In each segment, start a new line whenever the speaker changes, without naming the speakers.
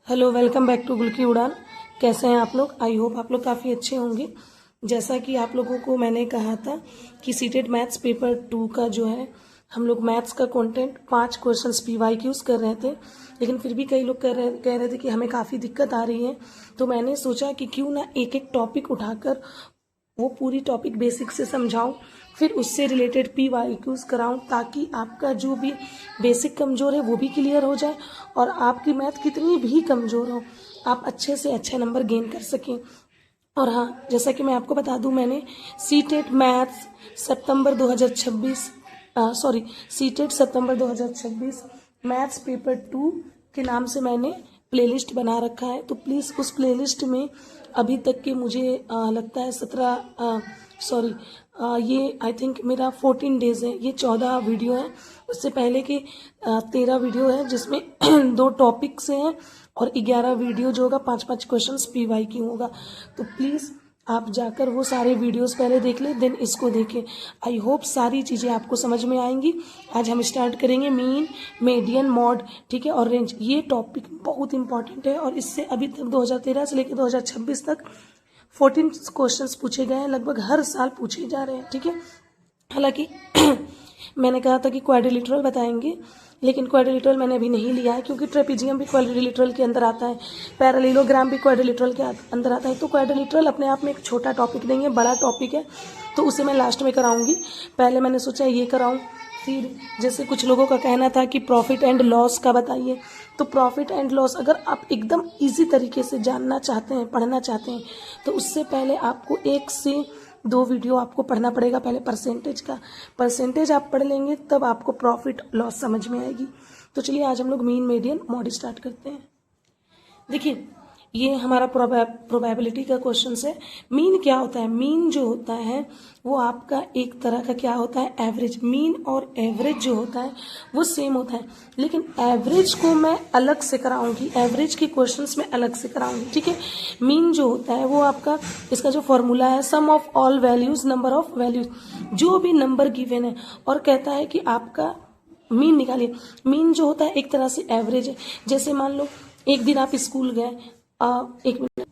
Hello, welcome back to गुल की उड़ान। कैसे हैं आप लोग? आई होप आप लोग काफ़ी अच्छे होंगे। जैसा कि आप लोगों को मैंने कहा था कि सीटेट मैथ्स पेपर 2 का जो है, हम लोग मैथ्स का कंटेंट 5 क्वेश्चंस PYQs कर रहे थे, लेकिन फिर भी कई लोग कह रहे थे कि हमें काफ़ी दिक्कत आ रही है। तो मैंने सोचा कि क्यों ना एक एक टॉपिक उठाकर वो पूरी टॉपिक बेसिक से समझाऊं, फिर उससे रिलेटेड PYQs कराऊं, ताकि आपका जो भी बेसिक कमज़ोर है वो भी क्लियर हो जाए और आपकी मैथ कितनी भी कमज़ोर हो आप अच्छे से अच्छा नंबर गेन कर सकें। और हाँ, जैसा कि मैं आपको बता दूं, मैंने सीटेट मैथ्स सितंबर 2026 सीटेट सितंबर 2026 मैथ्स पेपर 2 के नाम से मैंने प्लेलिस्ट बना रखा है। तो प्लीज़ उस प्लेलिस्ट में अभी तक के मुझे लगता है 17 ये आई थिंक मेरा 14 डेज़ है, ये 14 वीडियो है। उससे पहले के 13 वीडियो है, जिसमें 2 टॉपिक से हैं और 11 वीडियो जो होगा 5-5 क्वेश्चंस PYQ होगा। तो प्लीज़ आप जाकर वो सारे वीडियोस पहले देख लें, देन इसको देखें। आई होप सारी चीज़ें आपको समझ में आएंगी। आज हम स्टार्ट करेंगे मीन, मीडियन, मॉड, ठीक है, और रेंज। ये टॉपिक बहुत इंपॉर्टेंट है और इससे अभी तक 2013 से लेकर 2026 तक 14 क्वेश्चंस पूछे गए हैं, लगभग हर साल पूछे जा रहे हैं, ठीक है। हालांकि मैंने कहा था कि क्वाड्रिलेटरल बताएंगे, लेकिन क्वाड्रिलेटरल मैंने अभी नहीं लिया है, क्योंकि ट्रेपीजियम भी क्वाड्रिलेटरल के अंदर आता है, पैरेललोग्राम भी क्वाड्रिलेटरल के अंदर आता है। तो क्वाड्रिलेटरल अपने आप में एक छोटा टॉपिक नहीं है, बड़ा टॉपिक है, तो उसे मैं लास्ट में कराऊंगी। पहले मैंने सोचा ये कराऊं, फिर जैसे कुछ लोगों का कहना था कि प्रॉफिट एंड लॉस का बताइए, तो प्रॉफिट एंड लॉस अगर आप एकदम इजी तरीके से जानना चाहते हैं, पढ़ना चाहते हैं, तो उससे पहले आपको 1 से 2 वीडियो आपको पढ़ना पड़ेगा। पहले परसेंटेज आप पढ़ लेंगे, तब आपको प्रॉफिट लॉस समझ में आएगी। तो चलिए आज हम लोग मीन, मीडियन, मॉड स्टार्ट करते हैं। देखिए, ये हमारा प्रोबेबिलिटी का क्वेश्चन है। मीन क्या होता है? मीन जो होता है वो आपका एक तरह का क्या होता है, एवरेज। मीन और एवरेज जो होता है वो सेम होता है, लेकिन एवरेज को मैं अलग से कराऊंगी, एवरेज के क्वेश्चंस में अलग से कराऊंगी, ठीक है। मीन जो होता है वो आपका, इसका जो फॉर्मूला है, sum of all values, number of values, जो भी नंबर गिवन है और कहता है कि आपका मीन निकालिए। मीन जो होता है एक तरह से एवरेज है। जैसे मान लो एक दिन आप स्कूल गए, एक मिनट,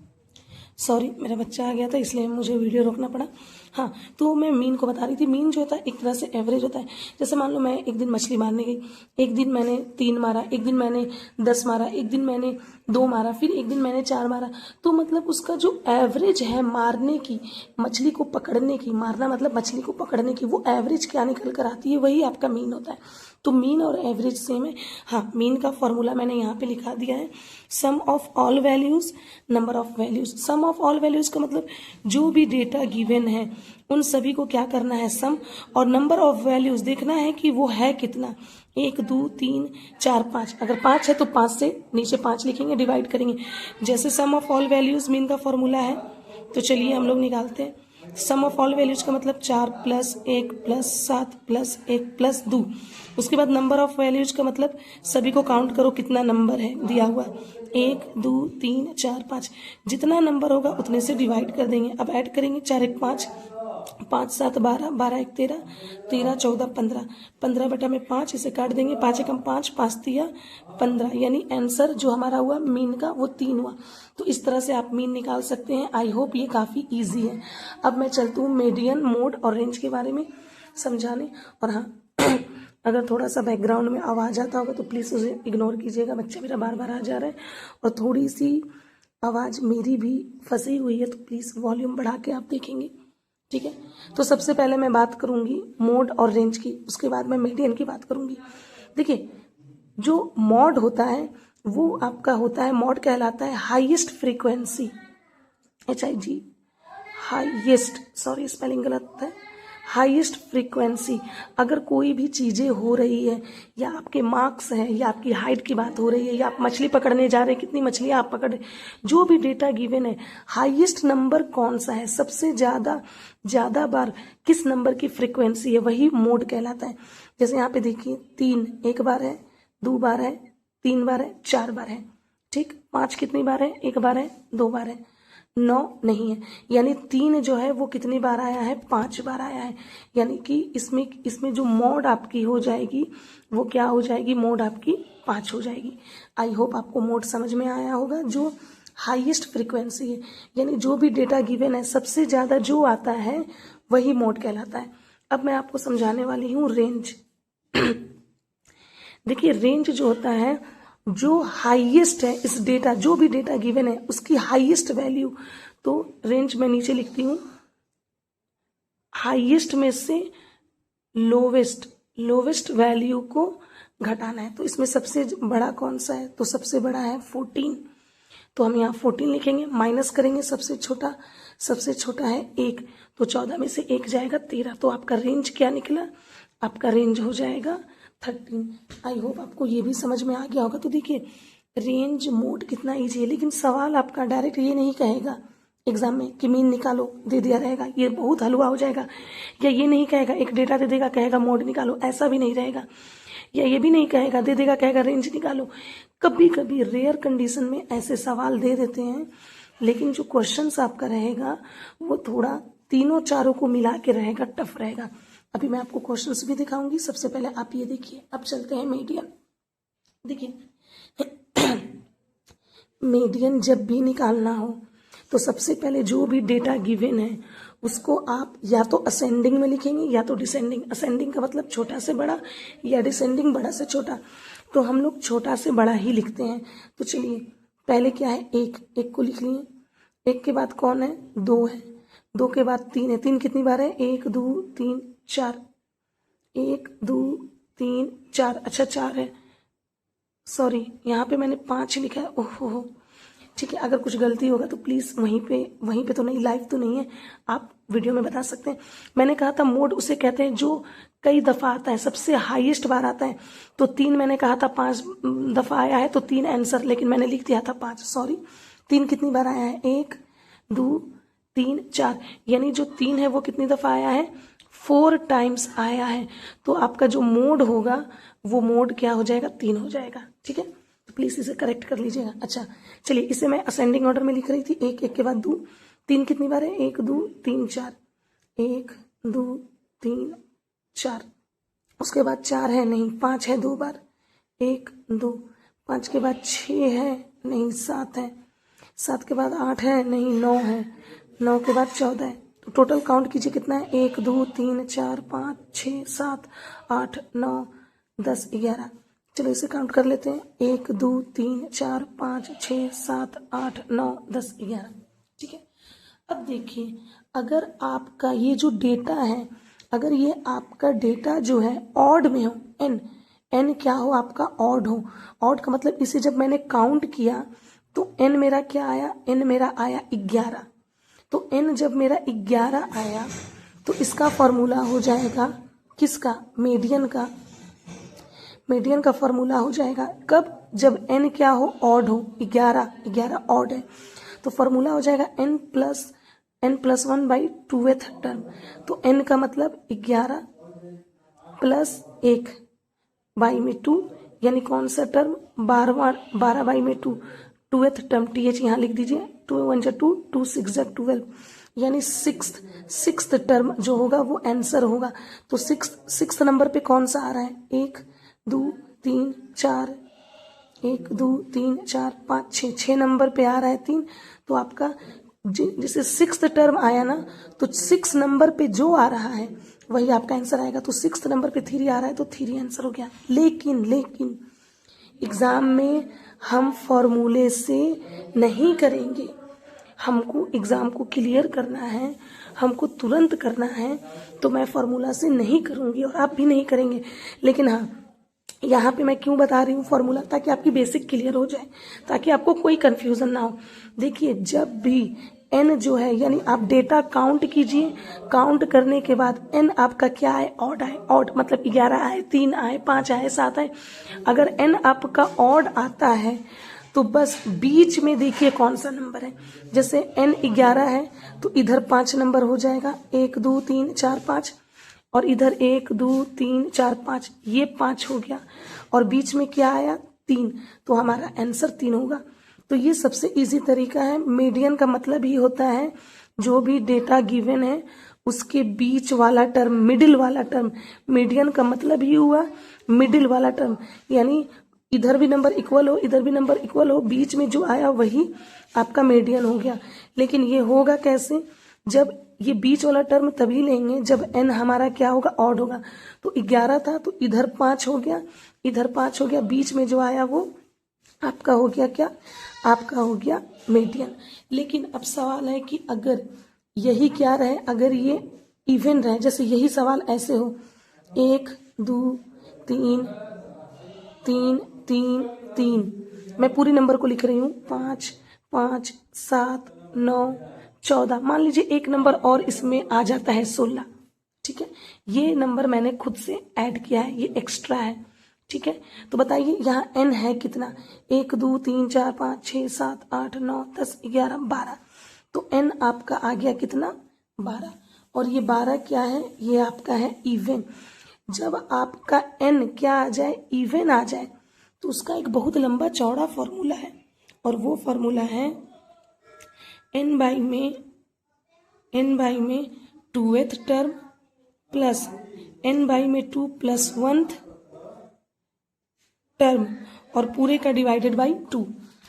सॉरी मेरा बच्चा आ गया था इसलिए मुझे वीडियो रोकना पड़ा। हाँ, तो मैं मीन को बता रही थी। मीन जो होता है एक तरह से एवरेज होता है। जैसे मान लो मैं एक दिन मछली मारने गई, एक दिन मैंने 3 मारा, एक दिन मैंने 10 मारा, एक दिन मैंने 2 मारा, फिर एक दिन मैंने 4 मारा। तो मतलब उसका जो एवरेज है मारने की, मछली को पकड़ने की, मारना मतलब मछली को पकड़ने की, वो एवरेज क्या निकल कर आती है, वही आपका मीन होता है। तो मीन और एवरेज सेम है। हाँ, मीन का फॉर्मूला मैंने यहाँ पे लिखा दिया है, sum of all values, number of values. Sum of all values का मतलब जो भी डेटा गिवन है उन सभी को क्या करना है, सम, और नंबर ऑफ वैल्यूज देखना है कि वो है कितना, 1 2 3 4 5। अगर 5 है तो 5 से नीचे 5 लिखेंगे, डिवाइड करेंगे। जैसे सम ऑफ ऑल वैल्यूज मीन का फॉर्मूला है, तो चलिए हम लोग निकालते हैं। सम ऑफ ऑल वैल्यूज का मतलब 4 + 1 + 7 + 1 + 2। उसके बाद नंबर ऑफ वैल्यूज का मतलब सभी को काउंट करो कितना नंबर है दिया हुआ, 1 2 3 4 5। जितना नंबर होगा उतने से डिवाइड कर देंगे। अब ऐड करेंगे, 4 1 5, 5 7 12, 12 1 13, 13 14 15, 15 बटा में 5, इसे काट देंगे, 5 1 5, 5 3 15, यानी आंसर जो हमारा हुआ मीन का वो 3 हुआ। तो इस तरह से आप मीन निकाल सकते हैं। आई होप ये काफ़ी इजी है। अब मैं चलती हूँ मीडियन, मोड और रेंज के बारे में समझाने। और हाँ, अगर थोड़ा सा बैकग्राउंड में आवाज़ आता होगा तो प्लीज़ उसे इग्नोर कीजिएगा, बच्चा मेरा बार बार आ जा रहा है और थोड़ी सी आवाज़ मेरी भी फंसी हुई है, तो प्लीज़ वॉल्यूम बढ़ा के आप देखेंगे, ठीक है। तो सबसे पहले मैं बात करूंगी मोड और रेंज की, उसके बाद मैं मीडियन की बात करूंगी। देखिए, जो मॉड होता है वो आपका होता है, मॉड कहलाता है highest frequency, HIG, highest, sorry spelling गलत है, हाईएस्ट फ्रीक्वेंसी। अगर कोई भी चीज़ें हो रही है, या आपके मार्क्स हैं, या आपकी हाइट की बात हो रही है, या आप मछली पकड़ने जा रहे हैं, कितनी मछलियाँ आप पकड़, जो भी डेटा गिवन है, हाईएस्ट नंबर कौन सा है, सबसे ज़्यादा बार किस नंबर की फ्रीक्वेंसी है, वही मोड कहलाता है। जैसे यहाँ पे देखिए, 3 एक बार है, 2 बार है, 3 बार है, 4 बार है, ठीक। 5 कितनी बार है, 1 बार है, 2 बार है। 9 नहीं है, यानी 3 जो है वो कितनी बार आया है, 5 बार आया है। यानी कि इसमें जो मोड आपकी हो जाएगी वो क्या हो जाएगी, मोड आपकी 5 हो जाएगी। आई होप आपको मोड समझ में आया होगा। जो हाईएस्ट फ्रीक्वेंसी है, यानी जो भी डेटा गिवन है सबसे ज़्यादा जो आता है वही मोड कहलाता है। अब मैं आपको समझाने वाली हूँ रेंज। देखिए रेंज जो होता है, जो हाईएस्ट है इस डेटा, जो भी डेटा गिवन है उसकी हाईएस्ट वैल्यू, तो रेंज में नीचे लिखती हूँ, हाईएस्ट में से लोवेस्ट वैल्यू को घटाना है। तो इसमें सबसे बड़ा कौन सा है, तो सबसे बड़ा है 14, तो हम यहाँ 14 लिखेंगे, माइनस करेंगे सबसे छोटा है 1, तो 14 में से 1 जाएगा 13, तो आपका रेंज क्या निकला, आपका रेंज हो जाएगा 13। आई होप आपको ये भी समझ में आ गया होगा। तो देखिए रेंज मोड कितना ईजी है, लेकिन सवाल आपका डायरेक्ट ये नहीं कहेगा एग्जाम में कि मीन निकालो, दे दिया रहेगा, ये बहुत हलवा हो जाएगा। या ये नहीं कहेगा एक डेटा दे देगा कहेगा मोड निकालो, ऐसा भी नहीं रहेगा। या ये भी नहीं कहेगा दे देगा कहेगा रेंज निकालो। कभी कभी रेयर कंडीशन में ऐसे सवाल दे देते हैं, लेकिन जो क्वेश्चंस आपका रहेगा वो थोड़ा तीनों चारों को मिला के रहेगा, टफ रहेगा। अभी मैं आपको क्वेश्चंस भी दिखाऊंगी। सबसे पहले आप ये देखिए, अब चलते हैं मीडियन। देखिए मीडियन जब भी निकालना हो तो सबसे पहले जो भी डेटा गिवन है उसको आप या तो असेंडिंग में लिखेंगे या तो डिसेंडिंग। असेंडिंग का मतलब छोटा से बड़ा, या डिसेंडिंग बड़ा से छोटा। तो हम लोग छोटा से बड़ा ही लिखते हैं। तो चलिए पहले क्या है, एक को लिख लिए, 1 के बाद कौन है, 2 है, 2 के बाद 3 है, 3 कितनी बार है, 1 2 3 4, 1 2 3 4, अच्छा 4 है, सॉरी यहाँ पे मैंने 5 लिखा है, ओहो ठीक है। अगर कुछ गलती होगा तो प्लीज़ वहीं पे तो नहीं, लाइव तो नहीं है, आप वीडियो में बता सकते हैं। मैंने कहा था मोड उसे कहते हैं जो कई दफ़ा आता है, सबसे हाईएस्ट बार आता है। तो 3 मैंने कहा था 5 दफ़ा आया है, तो 3 आंसर, लेकिन मैंने लिख दिया था 5, सॉरी। 3 कितनी बार आया है, 1 2 3 4, यानी जो 3 है वो कितनी दफ़ा आया है, 4 टाइम्स आया है। तो आपका जो मोड होगा वो मोड क्या हो जाएगा, 3 हो जाएगा। ठीक है, तो प्लीज़ इसे करेक्ट कर लीजिएगा। अच्छा चलिए, इसे मैं असेंडिंग ऑर्डर में लिख रही थी, 1 के बाद 2, 3 कितनी बार है, 1 2 3 4, 1 2 3 4, उसके बाद 4 है नहीं, 5 है 2 बार, 1 2, 5 के बाद 6 है नहीं, 7 है, 7 के बाद 8 है नहीं, 9 है, 9 के बाद 14 है। तो टोटल काउंट कीजिए कितना है, 1 2 3 4 5 6 7 8 9 10 11। चलो इसे काउंट कर लेते हैं, 1 2 3 4 5 6 7 8 9 10 11। ठीक है, अब देखिए अगर आपका ये जो डेटा है, अगर ये आपका डेटा जो है ऑड में हो, एन क्या हो आपका, ऑड हो। ऑड का मतलब इसे जब मैंने काउंट किया तो एन मेरा क्या आया, एन मेरा आया 11। तो एन जब मेरा 11 आया तो इसका फॉर्मूला हो जाएगा किसका, मीडियन का। मीडियन का फॉर्मूला हो जाएगा कब, जब एन क्या हो, ऑड हो, 11 ऑड है, तो फॉर्मूला हो जाएगा n plus 1 by 2th term. तो n का मतलब 11 प्लस 1 बाई में 2, यानी कौन सा टर्म, 12 बाई में 2, 2th टर्म, th यहाँ लिख दीजिए, 2 1 जा 2, 2 6 जा 12, यानी सिक्स्थ टर्म जो होगा वो आंसर होगा। तो सिक्स्थ नंबर पे कौन सा आ रहा है, 1 2 3 4, 1 2 3 4 5 6 नंबर पे आ रहा है 3। तो आपका जैसे सिक्स्थ टर्म आया ना, तो 6 नंबर पे जो आ रहा है वही आपका आंसर आएगा। तो सिक्स्थ नंबर पे 3 आ रहा है तो 3 आंसर हो गया। लेकिन एग्जाम में हम फॉर्मूले से नहीं करेंगे, हमको एग्जाम को क्लियर करना है, हमको तुरंत करना है, तो मैं फॉर्मूला से नहीं करूँगी और आप भी नहीं करेंगे। लेकिन हाँ, यहाँ पे मैं क्यों बता रही हूँ फॉर्मूला, ताकि आपकी बेसिक क्लियर हो जाए, ताकि आपको कोई कंफ्यूजन ना हो। देखिए जब भी n जो है, यानी आप डेटा काउंट कीजिए, काउंट करने के बाद n आपका क्या आए, ऑड आए, ऑड मतलब 11 आए, 3 आए, 5 आए, 7 आए। अगर n आपका ऑड आता है तो बस बीच में देखिए कौन सा नंबर है। जैसे n 11 है तो इधर 5 नंबर हो जाएगा, 1 2 3 4 5, और इधर 1 2 3 4 5, ये 5 हो गया, और बीच में क्या आया, 3, तो हमारा आंसर 3 होगा। तो ये सबसे इजी तरीका है। मीडियन का मतलब ही होता है जो भी डेटा गिवन है उसके बीच वाला टर्म, मिडिल वाला टर्म। मीडियन का मतलब ही हुआ मिडिल वाला टर्म, यानी इधर भी नंबर इक्वल हो, इधर भी नंबर इक्वल हो, बीच में जो आया वही आपका मीडियन हो गया। लेकिन ये होगा कैसे? जब ये बीच वाला टर्म तभी लेंगे जब n हमारा क्या होगा? ऑड होगा। तो 11 था तो इधर 5 हो गया, इधर 5 हो गया, बीच में जो आया वो आपका हो गया क्या? आपका हो गया मीडियन। लेकिन अब सवाल है कि अगर यही क्या रहे, अगर ये इवन रहे, जैसे यही सवाल ऐसे हो 1 2 3 3 3 3, मैं पूरी नंबर को लिख रही हूँ 5 5 7 9 14, मान लीजिए एक नंबर और इसमें आ जाता है 16, ठीक है। ये नंबर मैंने खुद से ऐड किया है, ये एक्स्ट्रा है, ठीक है। तो बताइए यहाँ n है कितना? 1 2 3 4 5 6 7 8 9 10 11 12, तो n आपका आ गया कितना? 12। और ये 12 क्या है? ये आपका है इवन। जब आपका n क्या आ जाए? इवन आ जाए, तो उसका एक बहुत लंबा चौड़ा फॉर्मूला है, और वो फॉर्मूला है n बाई में 2th term plus n by में 2 प्लस 1th टर्म और पूरे का डिवाइडेड बाई 2।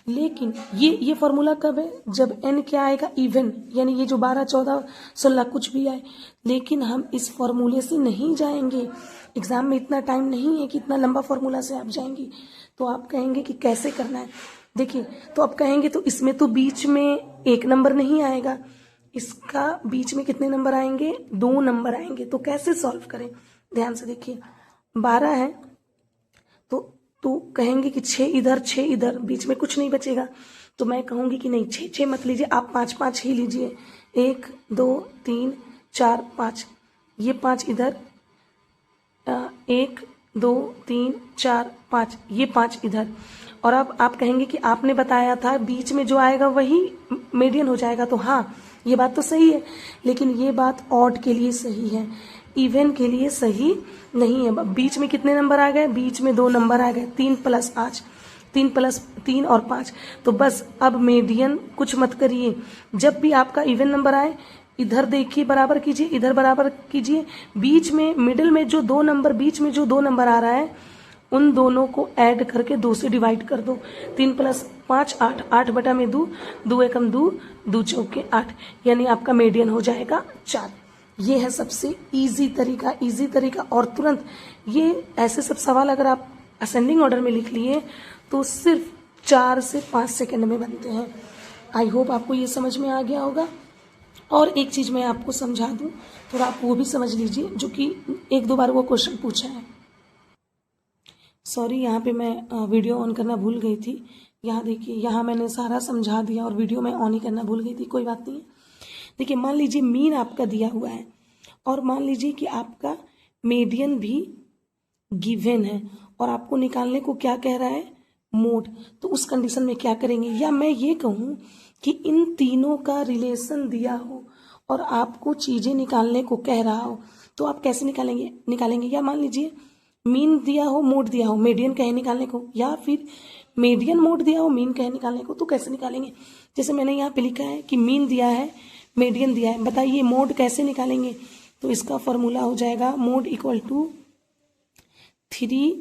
लेकिन ये फॉर्मूला कब है? जब n क्या आएगा? इवन, यानी ये जो 12 14 16 कुछ भी आए। लेकिन हम इस फॉर्मूले से नहीं जाएंगे, एग्जाम में इतना टाइम नहीं है कि इतना लंबा फॉर्मूला से आप जाएंगे। तो आप कहेंगे कि कैसे करना है? देखिए, तो आप कहेंगे तो इसमें तो बीच में एक नंबर नहीं आएगा, इसका बीच में कितने नंबर आएंगे? 2 नंबर आएंगे। तो कैसे सॉल्व करें? ध्यान से देखिए, 12 है तो कहेंगे कि 6 इधर 6 इधर, बीच में कुछ नहीं बचेगा। तो मैं कहूंगी कि नहीं, 6 6 मत लीजिए, आप 5 5 ही लीजिए। 1 2 3 4 5, ये 5 इधर, 1 2 3 4 5, ये 5 इधर। और अब आप कहेंगे कि आपने बताया था बीच में जो आएगा वही मीडियन हो जाएगा। तो हाँ, ये बात तो सही है, लेकिन ये बात ऑड के लिए सही है, इवन के लिए सही नहीं है। बीच में कितने नंबर आ गए? बीच में 2 नंबर आ गए, 3 प्लस 5, 3 प्लस 3 और 5। तो बस अब मीडियन कुछ मत करिए, जब भी आपका इवन नंबर आए इधर देखिए, बराबर कीजिए, इधर बराबर कीजिए, बीच में मिडिल में जो 2 नंबर, बीच में जो 2 नंबर आ रहा है उन दोनों को ऐड करके 2 से डिवाइड कर दो। 3 प्लस 5 8, 8 बटा में 2, 2 एकम 2, 2 चौके 8, यानी आपका मीडियन हो जाएगा 4। ये है सबसे इजी तरीका। और तुरंत ये ऐसे सब सवाल अगर आप असेंडिंग ऑर्डर में लिख लिए तो सिर्फ 4 से 5 सेकंड में बनते हैं। आई होप आपको ये समझ में आ गया होगा। और एक चीज़ मैं आपको समझा दूं, थोड़ा आप वो भी समझ लीजिए, जो कि 1-2 बार वो क्वेश्चन पूछा है। सॉरी, यहाँ पे मैं वीडियो ऑन करना भूल गई थी। यहाँ देखिए, यहाँ मैंने सारा समझा दिया और वीडियो मैं ऑन ही करना भूल गई थी, कोई बात नहीं है। देखिए, मान लीजिए मीन आपका दिया हुआ है और मान लीजिए कि आपका मीडियन भी गिवन है और आपको निकालने को क्या कह रहा है? मोड। तो उस कंडीशन में क्या करेंगे? या मैं ये कहूँ कि इन तीनों का रिलेशन दिया हो और आपको चीज़ें निकालने को कह रहा हो, तो आप कैसे निकालेंगे? या मान लीजिए मीन दिया हो, मोड दिया हो, मीडियन कहे निकालने को, या फिर मीडियन मोड दिया हो, मीन कहे निकालने को, तो कैसे निकालेंगे? जैसे मैंने यहाँ पे लिखा है कि मीन दिया है, मीडियन दिया है, बताइए मोड कैसे निकालेंगे? तो इसका फॉर्मूला हो जाएगा mode equal to 3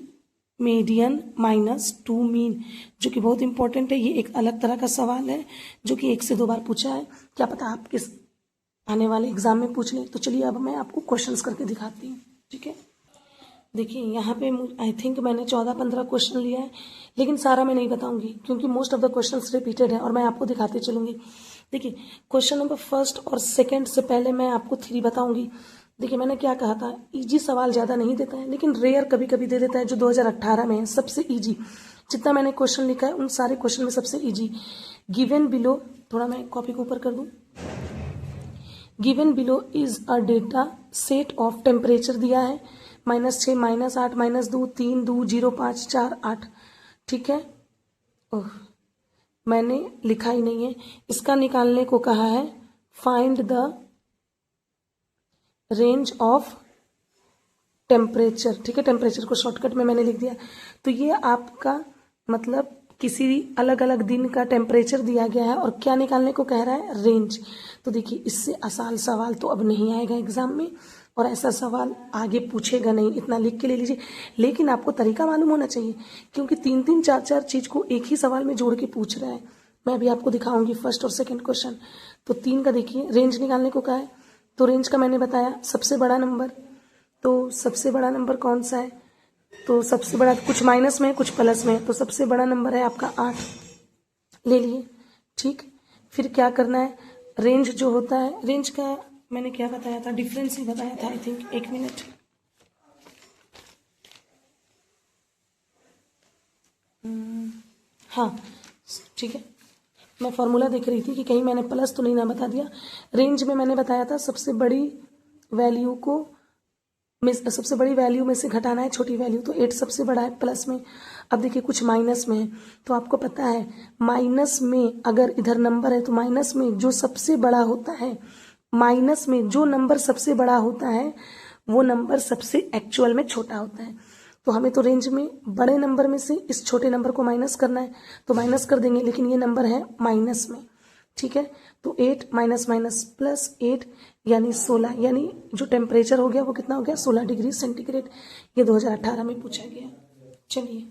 median minus 2 mean, जो कि बहुत इंपॉर्टेंट है। ये एक अलग तरह का सवाल है जो कि 1 से 2 बार पूछा है, क्या पता आप किस आने वाले एग्जाम में पूछ लें। तो चलिए अब मैं आपको क्वेश्चंस करके दिखाती हूँ, ठीक है। देखिए, यहाँ पे आई थिंक मैंने 14-15 क्वेश्चन लिया है, लेकिन सारा मैं नहीं बताऊंगी क्योंकि most of the questions repeated है और मैं आपको दिखाते चलूंगी। देखिए, क्वेश्चन नंबर 1 और 2 से पहले मैं आपको 3 बताऊंगी। देखिए, मैंने क्या कहा था, इजी सवाल ज़्यादा नहीं देता है, लेकिन रेयर कभी कभी दे देता है, जो 2018 में है सबसे इजी। जितना मैंने क्वेश्चन लिखा है उन सारे क्वेश्चन में सबसे इजी। गिवन बिलो, थोड़ा मैं कॉपी को ऊपर कर दूँ। Given below is a data set of temperature दिया है, -6 -8 -2 3 2 0 5 4 8, ठीक है। ओह, मैंने लिखा ही नहीं है। इसका निकालने को कहा है find the range of temperature, ठीक है। टेम्परेचर को शॉर्टकट में मैंने लिख दिया। तो ये आपका मतलब किसी अलग अलग दिन का टेम्परेचर दिया गया है और क्या निकालने को कह रहा है, रेंज। तो देखिए इससे आसान सवाल तो अब नहीं आएगा एग्जाम में, और ऐसा सवाल आगे पूछेगा नहीं, इतना लिख के ले लीजिए। लेकिन आपको तरीका मालूम होना चाहिए, क्योंकि 3-3 4-4 चीज को एक ही सवाल में जोड़ के पूछ रहा है। मैं अभी आपको दिखाऊंगी फर्स्ट और सेकंड क्वेश्चन। तो 3 का देखिए, रेंज निकालने को कहा है, तो रेंज का मैंने बताया सबसे बड़ा नंबर। तो सबसे बड़ा नंबर कौन सा है, तो सबसे बड़ा कुछ माइनस में कुछ प्लस में, तो सबसे बड़ा नंबर है आपका 8 ले लिए। ठीक, फिर क्या करना है, रेंज जो होता है, रेंज का मैंने क्या बताया था, डिफरेंस ही बताया था आई थिंक। 1 मिनट, हाँ ठीक है, मैं फॉर्मूला देख रही थी कि कहीं मैंने प्लस तो नहीं ना बता दिया। रेंज में मैंने बताया था सबसे बड़ी वैल्यू को सबसे बड़ी वैल्यू में से घटाना है छोटी वैल्यू, तो 8 सबसे बड़ा है प्लस में। अब देखिए कुछ माइनस में है, तो आपको पता है माइनस में अगर इधर नंबर है तो माइनस में जो सबसे बड़ा होता है, माइनस में जो नंबर सबसे बड़ा होता है वो नंबर सबसे एक्चुअल में छोटा होता है। तो हमें तो रेंज में बड़े नंबर में से इस छोटे नंबर को माइनस करना है, तो माइनस कर देंगे, लेकिन ये नंबर है माइनस में। ठीक है, तो 8 माइनस माइनस प्लस 8 यानी 16, यानी जो टेम्परेचर हो गया वो कितना हो गया, 16 डिग्री सेंटीग्रेड। ये 2018 में पूछा गया। चलिए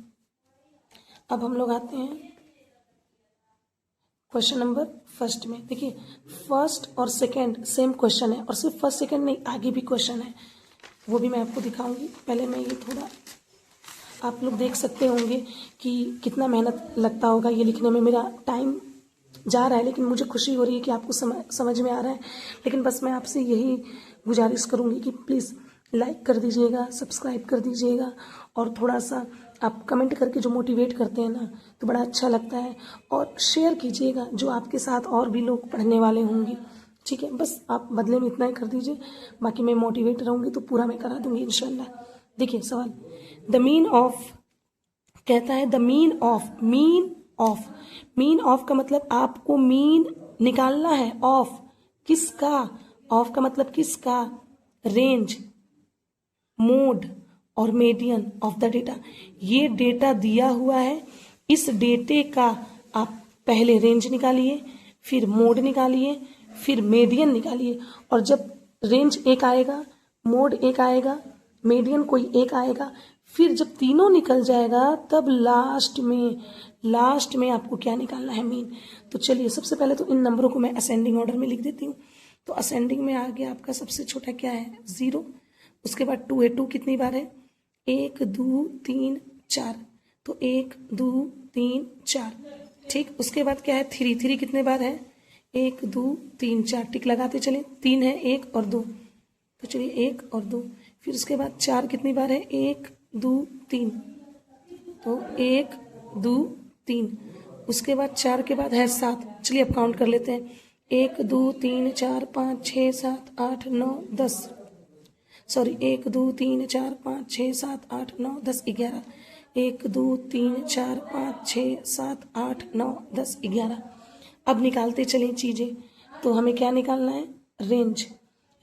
अब हम लोग आते हैं क्वेश्चन नंबर फर्स्ट में। देखिए फर्स्ट और सेकंड सेम क्वेश्चन है, और सिर्फ फर्स्ट सेकंड नहीं, आगे भी क्वेश्चन है, वो भी मैं आपको दिखाऊंगी। पहले मैं ये थोड़ा, आप लोग देख सकते होंगे कि कितना मेहनत लगता होगा ये लिखने में, मेरा टाइम जा रहा है, लेकिन मुझे खुशी हो रही है कि आपको समझ में आ रहा है। लेकिन बस मैं आपसे यही गुजारिश करूंगी कि प्लीज़ लाइक कर दीजिएगा, सब्सक्राइब कर दीजिएगा, और थोड़ा सा आप कमेंट करके जो मोटिवेट करते हैं ना, तो बड़ा अच्छा लगता है। और शेयर कीजिएगा जो आपके साथ और भी लोग पढ़ने वाले होंगे। ठीक है, बस आप बदले में इतना ही कर दीजिए, बाकी मैं मोटिवेट रहूँगी तो पूरा मैं करा दूंगी इंशाल्लाह। देखिए सवाल, द मीन ऑफ, कहता है the mean of, mean of का मतलब आपको मीन निकालना है, ऑफ किसका, ऑफ का मतलब किसका, रेंज, मोड और मीडियन ऑफ द डेटा। ये डेटा दिया हुआ है, इस डेटे का आप पहले रेंज निकालिए, फिर मोड निकालिए, फिर मीडियन निकालिए, और जब रेंज एक आएगा, मोड एक आएगा, मीडियन कोई एक आएगा, फिर जब तीनों निकल जाएगा तब लास्ट में आपको क्या निकालना है, मीन। तो चलिए सबसे पहले तो इन नंबरों को मैं असेंडिंग ऑर्डर में लिख देती हूँ। तो असेंडिंग में आ गया आपका सबसे छोटा क्या है, 0। उसके बाद 2 है, 2 कितनी बार है, 1 2 3 4, तो 1 2 3 4। ठीक, उसके बाद क्या है, 3, 3 कितने बार है, 1 2 3 4, टिक लगाते चले, 3 है, 1 और 2, तो चलिए 1 और 2। फिर उसके बाद 4 कितनी बार है, 1 2 3, तो 1 2 3। उसके बाद 4 के बाद है 7, चलिए अब काउंट कर लेते हैं, 1 2 3 4 5 6 7 8 9 10, सॉरी 1 2 3 4 5 6 7 8 9 10 11, 1 2 3 4 5 6 7 8 9 10 11। अब निकालते चलें चीजें, तो हमें क्या निकालना है, रेंज।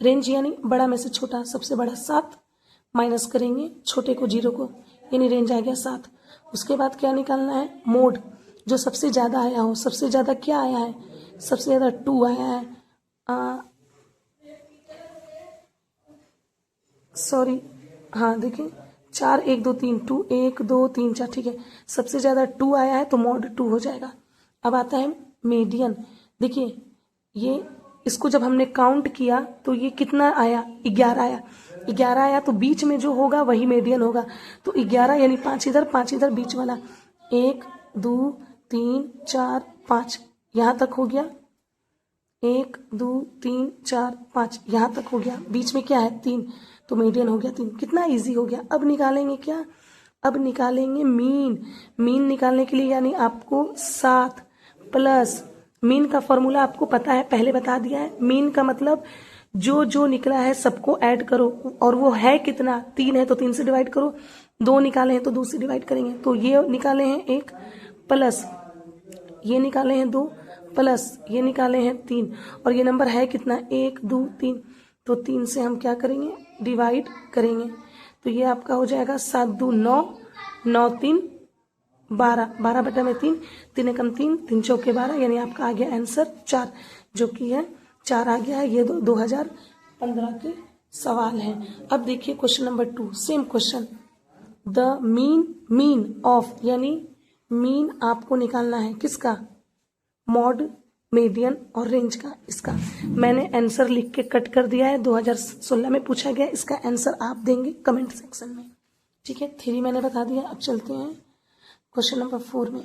रेंज यानी बड़ा में से छोटा, सबसे बड़ा 7, माइनस करेंगे छोटे को 0 को, यानी रेंज आ गया 7। उसके बाद क्या निकालना है, मोड, जो सबसे ज्यादा आया हो। सबसे ज्यादा क्या आया है, सबसे ज्यादा 2 आया है, सॉरी हाँ देखिए 4 1 2 3, 2 1 2 3 4, ठीक है, सबसे ज्यादा 2 आया है तो मोड 2 हो जाएगा। अब आता है मीडियन। देखिए ये, इसको जब हमने काउंट किया तो ये कितना आया, 11 आया, 11 आया, तो बीच में जो होगा वही मीडियन होगा। तो 11 यानी 5 इधर 5 इधर, बीच वाला 1 2 3 4 5 यहाँ तक हो गया, 1 2 3 4 5 यहाँ तक हो गया, बीच में क्या है 3, तो मीडियन हो गया 3। कितना इजी हो गया। अब निकालेंगे क्या, अब निकालेंगे मीन। मीन निकालने के लिए यानी आपको 7 प्लस, मीन का फॉर्मूला आपको पता है, पहले बता दिया है। मीन का मतलब जो जो निकला है सबको ऐड करो, और वो है कितना, 3 है तो 3 से डिवाइड करो, 2 निकाले हैं तो 2 से डिवाइड करेंगे। तो ये निकाले हैं 1 प्लस ये निकाले हैं 2 प्लस ये निकाले हैं 3, और ये नंबर है कितना, 1 2 3, तो 3 से हम क्या करेंगे, डिवाइड करेंगे। तो ये आपका हो जाएगा 7 2 9, 9 3 12, 12 बटा में 3, 3 एकम 3, 3 चौके 12, यानी आपका आ गया आंसर 4, जो कि है 4 आ गया है। ये 2015 के सवाल हैं। अब देखिए question number 2, same question. The mean of, यानी मीन आपको निकालना है किसका, मॉड, मीडियन और रेंज का। इसका मैंने आंसर लिख के कट कर दिया है, 2016 में पूछा गया। इसका आंसर आप देंगे कमेंट सेक्शन में, ठीक है। 3 मैंने बता दिया। अब चलते हैं क्वेश्चन नंबर 4 में।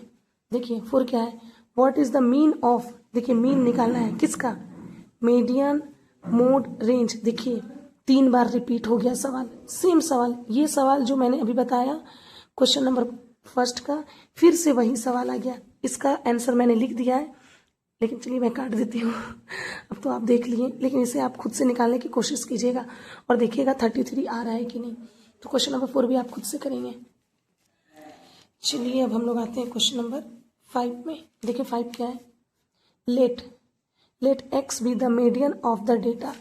देखिए 4 क्या है, what is the mean of, देखिए मीन निकालना है किसका, मीडियन, मोड, रेंज। देखिए 3 बार रिपीट हो गया सवाल, सेम सवाल। ये सवाल जो मैंने अभी बताया क्वेश्चन नंबर 1 का, फिर से वही सवाल आ गया। इसका आंसर मैंने लिख दिया है, लेकिन चलिए मैं काट देती हूँ। अब तो आप देख लिए, लेकिन इसे आप खुद से निकालने की कोशिश कीजिएगा और देखिएगा 33 आ रहा है कि नहीं। तो क्वेश्चन नंबर 4 भी आप खुद से करेंगे। चलिए अब हम लोग आते हैं क्वेश्चन नंबर 5 में। देखिए 5 क्या है, let x be the median of the data.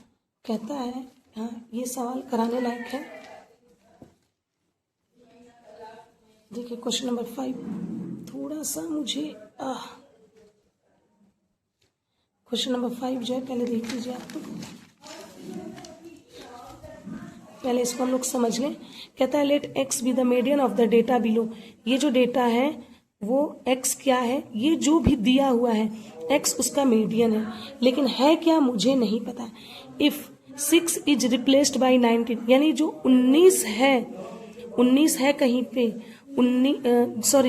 कहता है, हाँ ये सवाल कराने लायक है। देखिए क्वेश्चन नंबर 5, थोड़ा सा मुझे क्वेश्चन नंबर 5 जो है पहले देख लीजिए आप लोग, पहले इसको हम लोग समझ लें। कहता है let x be the median of the data below. ये जो डेटा है वो एक्स क्या है, ये जो भी दिया हुआ है एक्स उसका मीडियन है, लेकिन है क्या मुझे नहीं पता। इफ 6 इज रिप्लेस्ड बाई 19, यानी जो 19 है कहीं पे,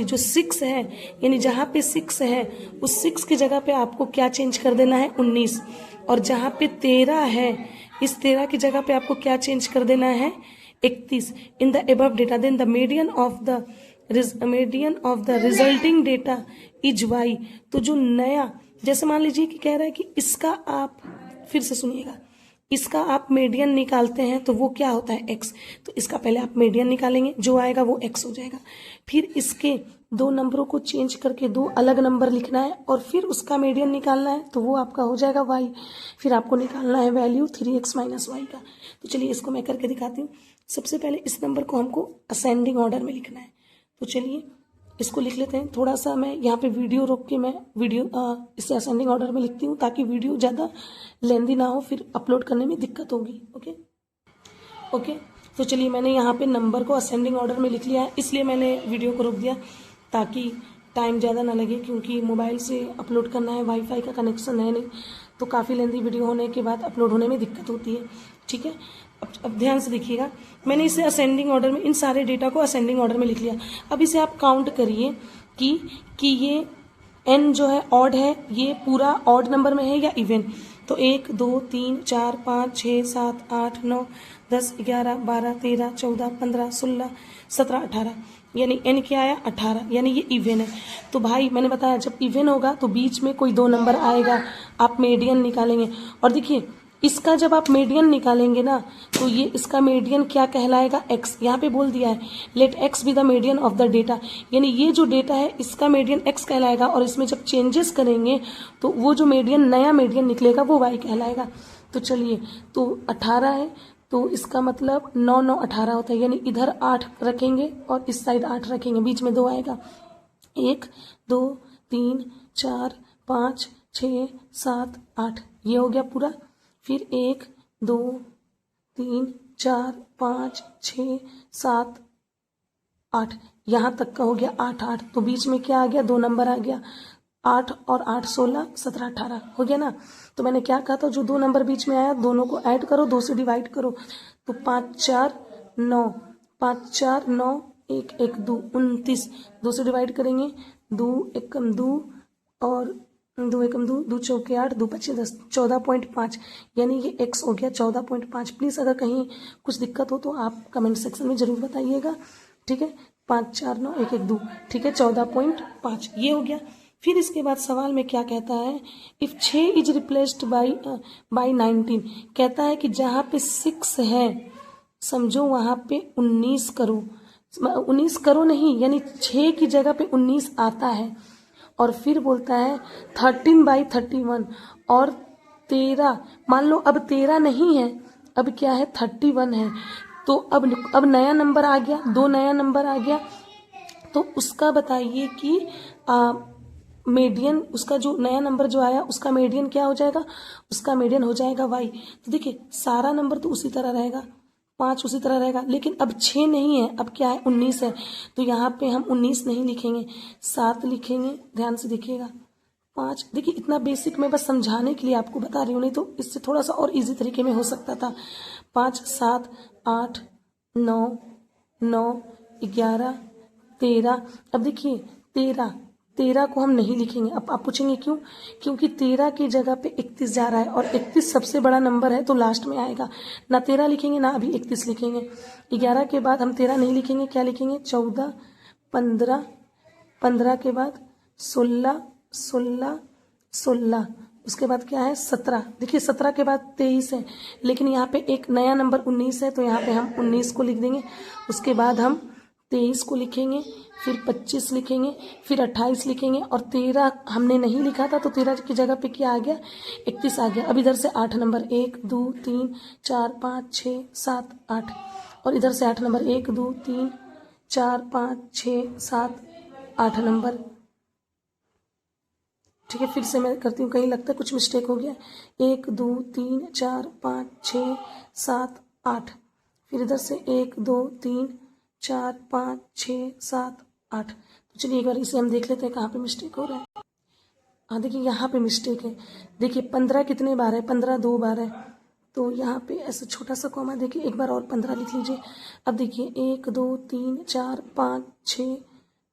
जो 6 है, यानी जहाँ पे 6 है उस 6 की जगह पे आपको क्या चेंज कर देना है, 19। और जहाँ पे 13 है, इस 13 की जगह पे आपको क्या चेंज कर देना है, 31। In the above data then the median of the resulting data is y. तो जो नया, जैसे मान लीजिए कि कह रहा है कि इसका आप, फिर से सुनिएगा, इसका आप मीडियन निकालते हैं तो वो क्या होता है, एक्स। तो इसका पहले आप मीडियन निकालेंगे, जो आएगा वो एक्स हो जाएगा। फिर इसके 2 नंबरों को चेंज करके 2 अलग नंबर लिखना है और फिर उसका मीडियन निकालना है, तो वो आपका हो जाएगा वाई। फिर आपको निकालना है वैल्यू 3x माइनस वाई का। तो चलिए इसको मैं करके दिखाती हूँ। सबसे पहले इस नंबर को हमको असेंडिंग ऑर्डर में लिखना है, तो चलिए इसको लिख लेते हैं। थोड़ा सा मैं यहाँ पे वीडियो रोक के मैं इसे असेंडिंग ऑर्डर में लिखती हूँ, ताकि वीडियो ज़्यादा लेंदी ना हो, फिर अपलोड करने में दिक्कत होगी। ओके। तो चलिए मैंने यहाँ पे नंबर को असेंडिंग ऑर्डर में लिख लिया है, इसलिए मैंने वीडियो को रोक दिया ताकि टाइम ज़्यादा ना लगे, क्योंकि मोबाइल से अपलोड करना है, वाईफाई का कनेक्शन है नहीं, तो काफ़ी लेंदी वीडियो होने के बाद अपलोड होने में दिक्कत होती है, ठीक है। अब ध्यान से देखिएगा, मैंने इसे असेंडिंग ऑर्डर में, इन सारे डेटा को असेंडिंग ऑर्डर में लिख लिया। अब इसे आप काउंट करिए कि ये n जो है ऑड है, ये पूरा ऑड नंबर में है या इवन। तो 1 2 3 4 5 6 7 8 9 10 11 12 13 14 15 16 17 18, यानी n क्या आया, 18, यानी ये इवन है। तो भाई मैंने बताया जब इवन होगा तो बीच में कोई 2 नंबर आएगा, आप मीडियन निकालेंगे। और देखिए इसका जब आप मीडियन निकालेंगे ना, तो ये इसका मीडियन क्या कहलाएगा, x। यहाँ पे बोल दिया है let x be the median of the data, यानी ये जो डेटा है इसका मीडियन x कहलाएगा, और इसमें जब चेंजेस करेंगे तो वो जो मीडियन, नया मीडियन निकलेगा वो y कहलाएगा। तो चलिए, तो 18 है, तो इसका मतलब 9 9 18 होता है, यानी इधर 8 रखेंगे और इस साइड 8 रखेंगे, बीच में 2 आएगा। 1 2 3 4 5 6 7 8, ये हो गया पूरा। फिर 1 2 3 4 5 6 7 8, यहाँ तक का हो गया 8 8। तो बीच में क्या आ गया, 2 नंबर आ गया, 8 और 8 16 17 18 हो गया ना। तो मैंने क्या कहा था, जो 2 नंबर बीच में आया दोनों को ऐड करो, 2 से डिवाइड करो। तो 5 4 9, 5 4 9 1 1 2 29, 2 से डिवाइड करेंगे, 2 एकम 2 और 2 एकम 2, 2 चौके 8, 2 पच्चीस 10, 14.5, यानी ये x हो गया 14.5। प्लीज़ अगर कहीं कुछ दिक्कत हो तो आप कमेंट सेक्शन में ज़रूर बताइएगा, ठीक है। 5 4 9 1 1 2, ठीक है, 14.5 ये हो गया। फिर इसके बाद सवाल में क्या कहता है, इफ 6 इज रिप्लेस्ड बाई 19, कहता है कि जहाँ पे 6 है समझो वहाँ पे 19 करो, 19 करो नहीं, यानी 6 की जगह पे 19 आता है। और फिर बोलता है 13/31, और 13, मान लो अब 13 नहीं है, अब क्या है 31 है। तो अब नया नंबर आ गया, 2 नया नंबर आ गया, तो उसका बताइए कि मीडियन, उसका जो नया नंबर जो आया उसका मीडियन क्या हो जाएगा, उसका मीडियन हो जाएगा वाई। तो देखिए सारा नंबर तो उसी तरह रहेगा, 5 उसी तरह रहेगा, लेकिन अब 6 नहीं है, अब क्या है 19 है। तो यहाँ पे हम 19 नहीं लिखेंगे, 7 लिखेंगे। ध्यान से देखिएगा 5, देखिए इतना बेसिक मैं बस समझाने के लिए आपको बता रही हूँ, नहीं तो इससे थोड़ा सा और इजी तरीके में हो सकता था। 5 7 8 9 9 11 13। अब देखिए 13 को हम नहीं लिखेंगे। अब आप पूछेंगे क्यों, क्योंकि 13 की जगह पे 31 जा रहा है और 31 सबसे बड़ा नंबर है तो लास्ट में आएगा। ना 13 लिखेंगे ना अभी 31 लिखेंगे। 11 के बाद हम 13 नहीं लिखेंगे, क्या लिखेंगे 14 15, 15 के बाद 16 16 16, उसके बाद क्या है 17। देखिए 17 के बाद 23 है, लेकिन यहाँ पे एक नया नंबर 19 है तो यहाँ पे हम 19 को लिख देंगे। उसके बाद हम 23 को लिखेंगे, फिर 25 लिखेंगे, फिर 28 लिखेंगे और 13 हमने नहीं लिखा था तो 13 की जगह पे क्या आ गया 31 आ गया। अब इधर से 8 नंबर 1 2 3 4 5 6 7 8, और इधर से 8 नंबर 1 2 3 4 5 6 7 8 नंबर। ठीक है, फिर से मैं करती हूँ, कहीं लगता है कुछ मिस्टेक हो गया। 1 2 3 4 5 6 7 8, फिर इधर से 1 2 3 4 5 6 7 8। तो चलिए एक बार इसे हम देख लेते हैं कहाँ पे मिस्टेक हो रहा है। हाँ देखिए यहाँ पे मिस्टेक है। देखिए 15 कितने बार है, 15 2 बार है, तो यहाँ पे ऐसा छोटा सा कॉमा देखिए एक बार और 15 लिख लीजिए। अब देखिए 1 2 3 4 5 6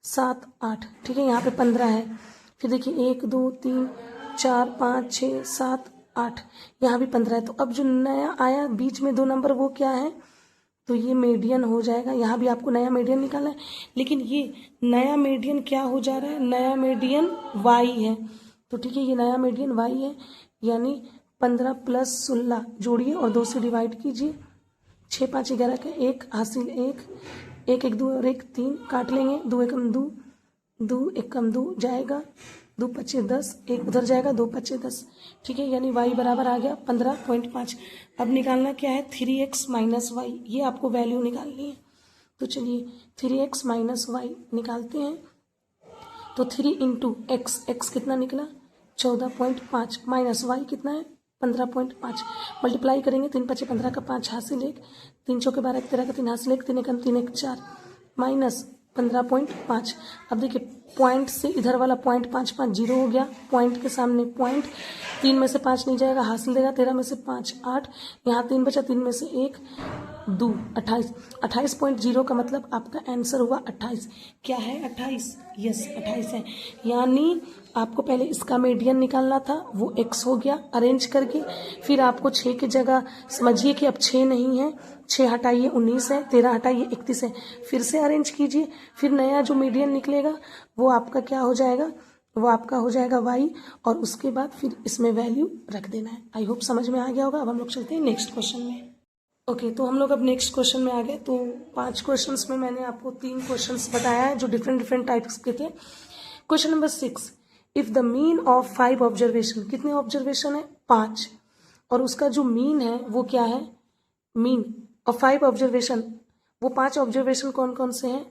7 8, ठीक है यहाँ पे 15 है। फिर देखिए 1 2 3 4 5 6 7 8, यहाँ भी 15 है। तो अब जो नया आया बीच में 2 नंबर वो क्या है, तो ये मीडियन हो जाएगा। यहाँ भी आपको नया मीडियन निकालना है, लेकिन ये नया मीडियन क्या हो जा रहा है, नया मीडियन वाई है। तो ठीक है ये नया मीडियन वाई है, यानी 15 प्लस 16 जोड़िए और 2 से डिवाइड कीजिए। 6 5 11 का 1 हासिल 1 1 1 2 और 1 3 काट लेंगे। 2 एकम 2 2 एकम 2 जाएगा, 2 पच्चे 10, 1 उधर जाएगा, 2 पच्चे 10। ठीक है, यानी y बराबर आ गया 15.5। अब निकालना क्या है 3x माइनस वाई, ये आपको वैल्यू निकालनी है। तो चलिए 3x माइनस वाई निकालते हैं। तो 3 इंटू एक्स कितना निकला 14.5, माइनस वाई कितना है 15.5। मल्टीप्लाई करेंगे 3 पच्चे 15 का 5 हासिल 1, 3 चौके 12 13 का 3 हासिल 1, 3 एकम 3 1 4 माइनस 15.5। अब देखिए पॉइंट से इधर वाला पॉइंट 5 5 जीरो हो गया, पॉइंट के सामने पॉइंट, 3 में से 5 नहीं जाएगा हासिल देगा, 13 में से 5 8, यहाँ 3 बचा, 3 में से 1 2 28। 28.0 का मतलब आपका आंसर हुआ 28। क्या है 28, यस 28 है। यानी आपको पहले इसका मीडियन निकालना था, वो x हो गया अरेंज करके। फिर आपको 6 की जगह समझिए कि अब 6 नहीं है, 6 हटाइए 19 है, 13 हटाइए 31 है, फिर से अरेंज कीजिए। फिर नया जो मीडियन निकलेगा वो आपका क्या हो जाएगा, वो आपका हो जाएगा y, और उसके बाद फिर इसमें वैल्यू रख देना है। आई होप समझ में आ गया होगा। अब हम लोग चलते हैं नेक्स्ट क्वेश्चन में। ओके तो हम लोग अब नेक्स्ट क्वेश्चन में आ गए। तो 5 क्वेश्चंस में मैंने आपको 3 क्वेश्चंस बताया है जो डिफरेंट टाइप्स के थे। Question number 6, if the mean of 5 observation, कितने ऑब्जर्वेशन है 5, और उसका जो मीन है वो क्या है, मीन ऑफ 5 ऑब्जर्वेशन, वो 5 ऑब्जर्वेशन कौन कौन से हैं,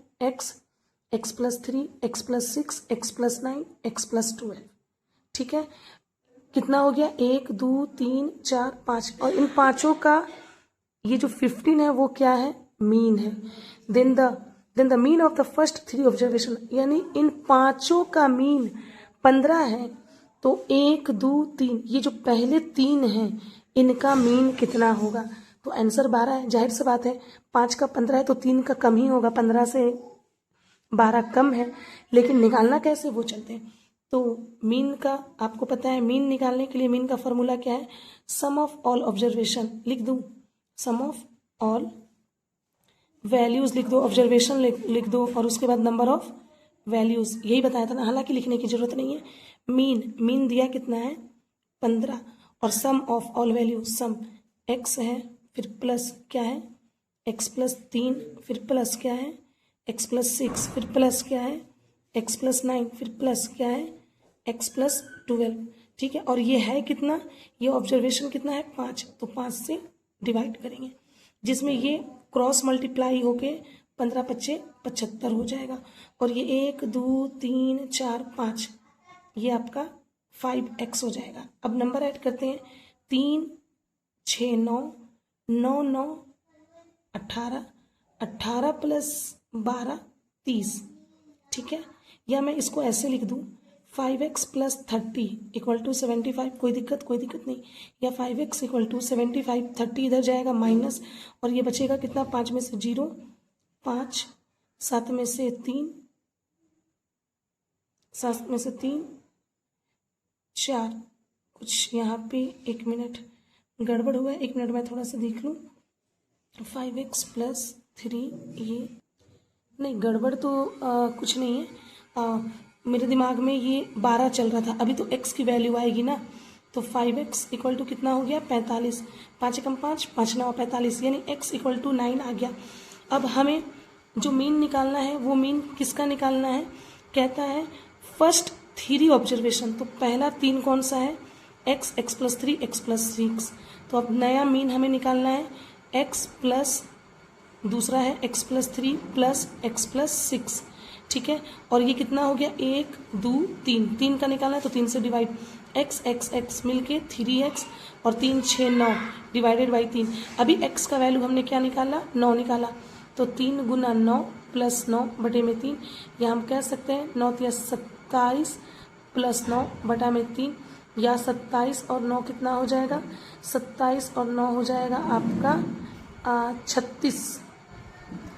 x plus 3 x plus 6 x plus 9 x plus 12। ठीक है, कितना हो गया 1 2 3 4 5, और इन पांचों का ये जो 15 है वो क्या है, मीन है। Then the mean of the first 3 observation, यानी इन पांचों का मीन 15 है। तो 1 2 3, ये जो पहले 3 हैं इनका मीन कितना होगा, तो आंसर 12 है। जाहिर सी बात है 5 का 15 है तो 3 का कम ही होगा, 15 से 12 कम है, लेकिन निकालना कैसे वो चलते हैं। तो मीन का आपको पता है, मीन निकालने के लिए मीन का फॉर्मूला क्या है, सम ऑफ ऑल ऑब्जर्वेशन लिख दूं, सम ऑफ ऑल वैल्यूज लिख दो, ऑब्जर्वेशन लिख दो, और उसके बाद नंबर ऑफ वैल्यूज, यही बताया था ना, हालांकि लिखने की जरूरत नहीं है। मीन दिया कितना है 15, और sum of all values, sum x है, फिर प्लस क्या है x प्लस 3, फिर प्लस क्या है x प्लस 6, फिर प्लस क्या है x प्लस 9, फिर प्लस क्या है x प्लस 12। ठीक है, और ये है कितना, ये ऑब्जर्वेशन कितना है 5, तो 5 से डिवाइड करेंगे, जिसमें ये क्रॉस मल्टीप्लाई होके 15 पच्चे 75 हो जाएगा। और ये 1 2 3 4 5, ये आपका 5x हो जाएगा। अब नंबर ऐड करते हैं, 3 6 9 9 9 18, 18 प्लस 12 30, ठीक है। या मैं इसको ऐसे लिख दूं, 5x प्लस 30 इक्वल टू 75, कोई दिक्कत नहीं। या 5x इक्वल टू 75, 30 इधर जाएगा माइनस, और ये बचेगा कितना, 5 में से 0 5, 7 में से 3 4, कुछ यहाँ पे 1 मिनट गड़बड़ हुआ है, 1 मिनट में थोड़ा सा देख लूँ। 5x प्लस 3, ये नहीं गड़बड़ तो कुछ नहीं है, मेरे दिमाग में ये 12 चल रहा था, अभी तो x की वैल्यू आएगी ना, तो 5x इक्वल टू कितना हो गया, 45, 5 एकम 5, 5 9 45, यानी x इक्वल टू 9 आ गया। अब हमें जो मीन निकालना है, वो मीन किसका निकालना है, कहता है फर्स्ट 3 ऑब्जर्वेशन। तो पहला 3 कौन सा है, x, x plus 3, x plus 6। तो अब नया मीन हमें निकालना है x प्लस, दूसरा है x plus 3 plus x plus 6, ठीक है। और ये कितना हो गया, 1 2 3, 3 का निकालना है तो 3 से डिवाइड, x x x मिलके 3x, और 3 6 9 डिवाइडेड बाई 3। अभी x का वैल्यू हमने क्या निकाला, 9 निकाला, तो 3 गुना 9 प्लस 9 बटे में 3, या हम कह सकते हैं 9 या 27 प्लस 9 बटा में 3, या 27 और 9 कितना हो जाएगा, 27 और 9 हो जाएगा आपका 36,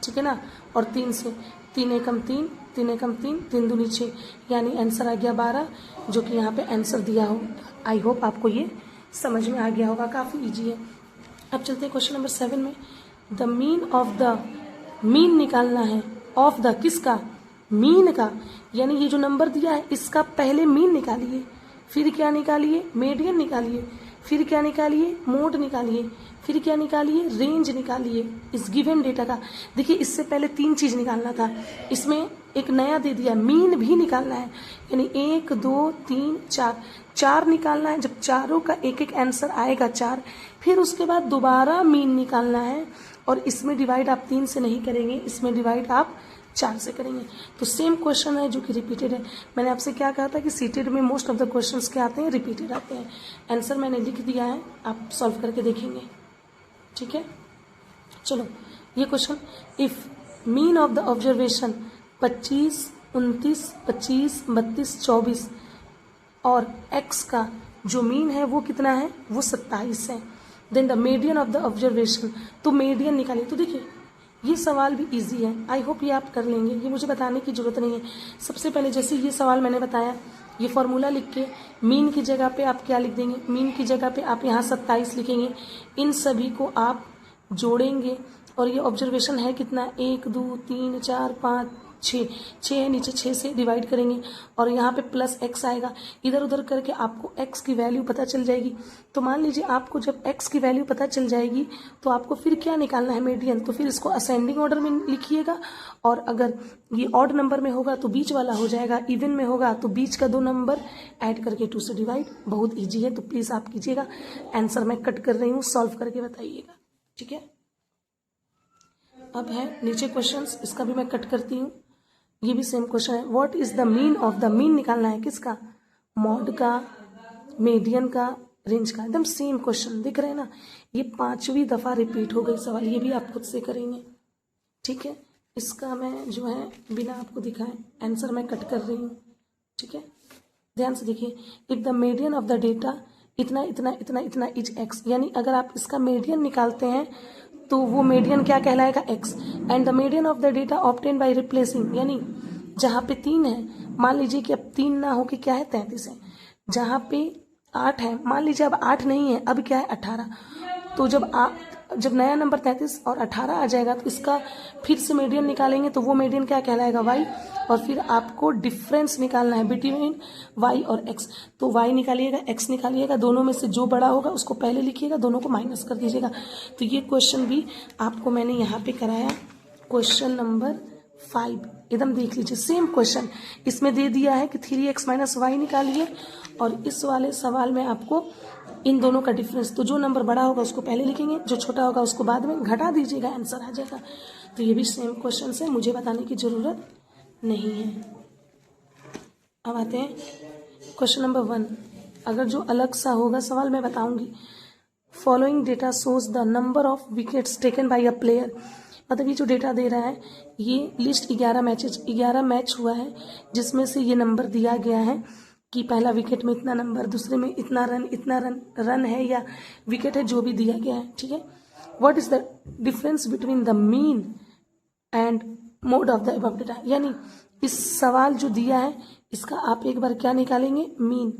ठीक है ना। और 3 से 3 एकम 3, 3 एकम 3, 3 दूनी 6, यानी आंसर आ गया 12, जो कि यहाँ पे आंसर दिया हो। आई होप आपको ये समझ में आ गया होगा, काफ़ी इजी है। अब चलते हैं क्वेश्चन नंबर 7 में। The mean of the, mean निकालना है, ऑफ द किसका, मीन का, यानी ये जो नंबर दिया है इसका पहले मीन निकालिए, फिर क्या निकालिए, मीडियन निकालिए, फिर क्या निकालिए, मोड निकालिए, फिर क्या निकालिए, रेंज निकालिए इस गिवन डेटा का। देखिए इससे पहले 3 चीज निकालना था, इसमें एक नया दे दिया, मीन भी निकालना है, यानी 1 2 3 4 निकालना है। जब चारों का एक एक आंसर आएगा 4, फिर उसके बाद दोबारा मीन निकालना है, और इसमें डिवाइड आप 3 से नहीं करेंगे, इसमें डिवाइड आप 4 से करेंगे। तो सेम क्वेश्चन है जो कि रिपीटेड है। मैंने आपसे क्या कहा था कि सीटेड में मोस्ट ऑफ द क्वेश्चंस क्या आते हैं, रिपीटेड आते हैं। आंसर मैंने लिख दिया है, आप सॉल्व करके देखेंगे, ठीक है। चलो ये question, if mean of the observation 25 29 25 32 24 और x का जो मीन है वो कितना है, वो 27 है, then the median of the observation, तो मीडियन निकालिए। तो देखिए ये सवाल भी इजी है, आई होप ये आप कर लेंगे, ये मुझे बताने की जरूरत नहीं है। सबसे पहले जैसे ये सवाल मैंने बताया, ये फॉर्मूला लिख के मीन की जगह पे आप क्या लिख देंगे, मीन की जगह पे आप यहाँ 27 लिखेंगे, इन सभी को आप जोड़ेंगे, और ये ऑब्जर्वेशन है कितना, 1 2 3 4 5 6 है, नीचे 6 से डिवाइड करेंगे, और यहाँ पे प्लस x आएगा, इधर उधर करके आपको x की वैल्यू पता चल जाएगी। तो मान लीजिए आपको जब x की वैल्यू पता चल जाएगी तो आपको फिर क्या निकालना है, मीडियन। तो फिर इसको असेंडिंग ऑर्डर में लिखिएगा, और अगर ये ऑड नंबर में होगा तो बीच वाला हो जाएगा, इवन में होगा तो बीच का 2 नंबर ऐड करके 2 से डिवाइड। बहुत ईजी है, तो प्लीज़ आप कीजिएगा। आंसर मैं कट कर रही हूँ, सॉल्व करके बताइएगा, ठीक है। अब है नीचे क्वेश्चंस, इसका भी मैं कट करती हूँ, ये भी सेम क्वेश्चन है। What is the mean of the, mean निकालना है किसका, मॉड का, मीडियन का, रेंज का, एकदम सेम क्वेश्चन दिख रहे हैं ना। ये 5वीं दफा रिपीट हो गई सवाल, ये भी आप खुद से करेंगे, ठीक है। इसका मैं जो है बिना आपको दिखाए आंसर मैं कट कर रही हूँ, ठीक है। ध्यान से देखिए, if the median of the data इतना इतना इतना इतना इज एक्स, यानी अगर आप इसका मीडियन निकालते हैं तो वो मीडियन क्या कहलाएगा, x, and the median of the data obtain by replacing, यानी जहाँ पे 3 है, मान लीजिए कि अब 3 ना हो के क्या है 33 है, जहाँ पे 8 है, मान लीजिए अब 8 नहीं है, अब क्या है 18, तो जब नया नंबर 33 और 18 आ जाएगा तो इसका फिर से मीडियन निकालेंगे, तो वो मीडियन क्या कहलाएगा, y, और फिर आपको डिफरेंस निकालना है बिटवीन y और x। तो y निकालिएगा, x निकालिएगा, दोनों में से जो बड़ा होगा उसको पहले लिखिएगा, दोनों को माइनस कर दीजिएगा। तो ये क्वेश्चन भी आपको मैंने यहाँ पे कराया, क्वेश्चन नंबर 5, एकदम देख लीजिए सेम क्वेश्चन। इसमें दे दिया है कि 3x माइनस वाई निकालिए, और इस वाले सवाल में आपको इन दोनों का डिफरेंस, तो जो नंबर बड़ा होगा उसको पहले लिखेंगे, जो छोटा होगा उसको बाद में, घटा दीजिएगा, आंसर आ जाएगा। तो ये भी सेम क्वेश्चन है, मुझे बताने की ज़रूरत नहीं है। अब आते हैं क्वेश्चन नंबर 1। अगर जो अलग सा होगा सवाल मैं बताऊंगी। Following data shows the number of wickets taken by a player. मतलब ये जो डेटा दे रहा है ये लिस्ट 11 मैच हुआ है, जिसमें से ये नंबर दिया गया है कि पहला विकेट में इतना नंबर, दूसरे में इतना रन है या विकेट है, जो भी दिया गया है, ठीक है। What is the difference between the mean and mode of the above data. यानी इस सवाल जो दिया है इसका आप एक बार क्या निकालेंगे, मीन,